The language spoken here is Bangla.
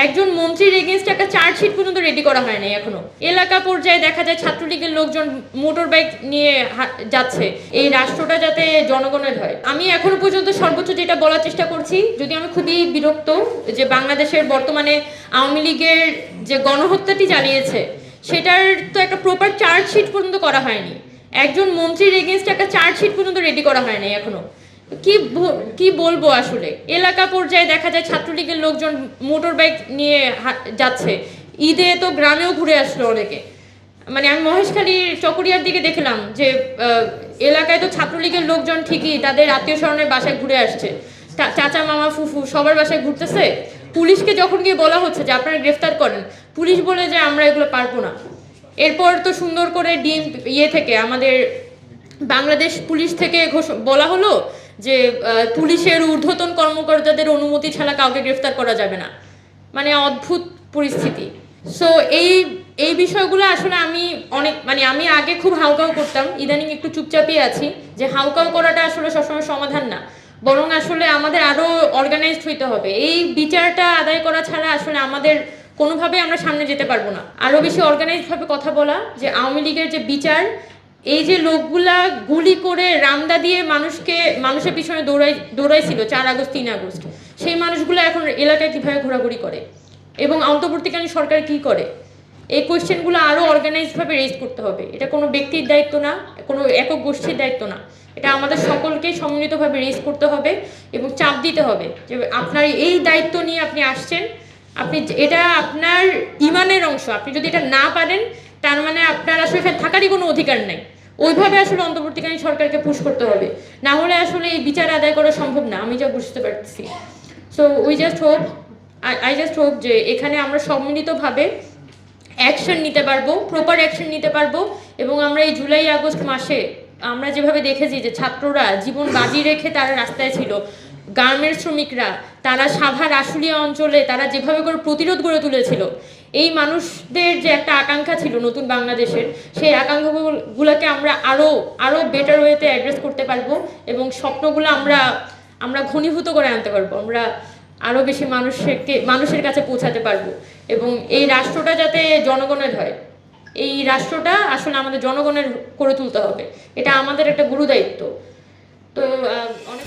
একজন মন্ত্রীর এগেনস্টে একটা চার্জশিট পর্যন্ত রেডি করা হয় নাই এখনো। এলাকা পর্যায়ে দেখা যায় ছাত্রলীগের লোকজন মোটর বাইক নিয়ে যাচ্ছে। এই রাষ্ট্রটা যাতে জনগণের হয়। আমি এখনো পর্যন্ত সর্বোচ্চ যেটা বলার চেষ্টা করছি, যদি আমি খুবই বিরক্ত যে বাংলাদেশের বর্তমানে আওয়ামী লীগের যে গণহত্যাটি চালিয়েছে সেটার তো একটা প্রপার চার্জশিট পর্যন্ত করা হয়নি। একজন মন্ত্রীর এগেনস্টে একটা চার্জশিট পর্যন্ত রেডি করা হয় নাই এখনো। কি বলবো আসলে, এলাকা পর্যায়ে দেখা যায় ছাত্রলীগের লোকজন মোটর বাইক নিয়ে যাচ্ছে। ঈদে তো গ্রামেও ঘুরে আসলো অনেকে। মানে আমি মহেশখালী চকরিয়ার দিকে দেখলাম যে এলাকায় তো ছাত্রলীগের লোকজন ঠিকই তাদের আত্মীয় স্বজনের বাসায় ঘুরে আসছে, চাচা মামা ফুফু সবার বাসায় ঘুরতেছে। পুলিশকে যখন গিয়ে বলা হচ্ছে যে আপনারা গ্রেফতার করেন, পুলিশ বলে যে আমরা এগুলো পারবো না। এরপর তো সুন্দর করে থেকে আমাদের বাংলাদেশ পুলিশ থেকে বলা হলো যে পুলিশের ঊর্ধ্বতন কর্মকর্তাদের অনুমতি ছাড়া কাউকে গ্রেফতার করা যাবে না। মানে অদ্ভুত পরিস্থিতি। সো এই বিষয়গুলো আসলে আমি আমি আগে খুব হাউকাউ করতাম, ইদানিং একটু চুপচাপই আছি যে হাউকাউ করাটা আসলে সবসময় সমাধান না, বরং আসলে আমাদের আরও অর্গানাইজড হইতে হবে। এই বিচারটা আদায় করা ছাড়া আসলে আমাদের কোনোভাবে আমরা সামনে যেতে পারবো না। আরও বেশি অর্গানাইজডভাবে কথা বলা যে আওয়ামী লীগের যে বিচার, এই যে লোকগুলা গুলি করে রামদা দিয়ে মানুষের পিছনে দৌড়াইছিল 4 আগস্ট 3 আগস্ট, সেই মানুষগুলো এখন এলাকায় কীভাবে ঘোরাঘুরি করে এবং অন্তর্বর্তীকালীন সরকার কি করে, এই কোয়েশ্চেনগুলো আরও অর্গানাইজডভাবে রেজ করতে হবে। এটা কোনো ব্যক্তির দায়িত্ব না, কোনো একক গোষ্ঠীর দায়িত্ব না, এটা আমাদের সকলকেই সম্মিলিতভাবে রেজ করতে হবে এবং চাপ দিতে হবে যে আপনার এই দায়িত্ব নিয়ে আপনি আসছেন, এটা আপনার ইমানের অংশ। আপনি যদি এটা না পারেন তার মানে আপনার আসলে এখানে থাকারই কোনো অধিকার নাই। ওইভাবে আসলে অন্তর্বর্তীকালীন সরকারকে পুশ করতে হবে, না হলে আসলে এই বিচার আদায় করা সম্ভব না, আমি যা বুঝতে পারতেছি। সো আই জাস্ট হোপ যে এখানে আমরা সম্মিলিতভাবে অ্যাকশন নিতে পারবো, প্রপার অ্যাকশন নিতে পারবো এবং আমরা এই জুলাই আগস্ট মাসে আমরা যেভাবে দেখেছি যে ছাত্ররা জীবন বাজি রেখে তারা রাস্তায় ছিল, গার্মেন্টস শ্রমিকরা তারা সাভার আশুলিয়া অঞ্চলে তারা যেভাবে করে প্রতিরোধ গড়ে তুলেছিল, এই মানুষদের যে একটা আকাঙ্ক্ষা ছিল নতুন বাংলাদেশের, সেই আকাঙ্ক্ষাগুলোকে আমরা আরও বেটার ওয়েতে অ্যাড্রেস করতে পারবো এবং স্বপ্নগুলো আমরা ঘনীভূত করে আনতে পারবো, আমরা আরও বেশি মানুষের কাছে পৌঁছাতে পারবো এবং এই রাষ্ট্রটা যাতে জনগণের হয়, এই রাষ্ট্রটা আসলে আমাদের জনগণের করে তুলতে হবে। এটা আমাদের একটা গুরুদায়িত্ব। তো অনেক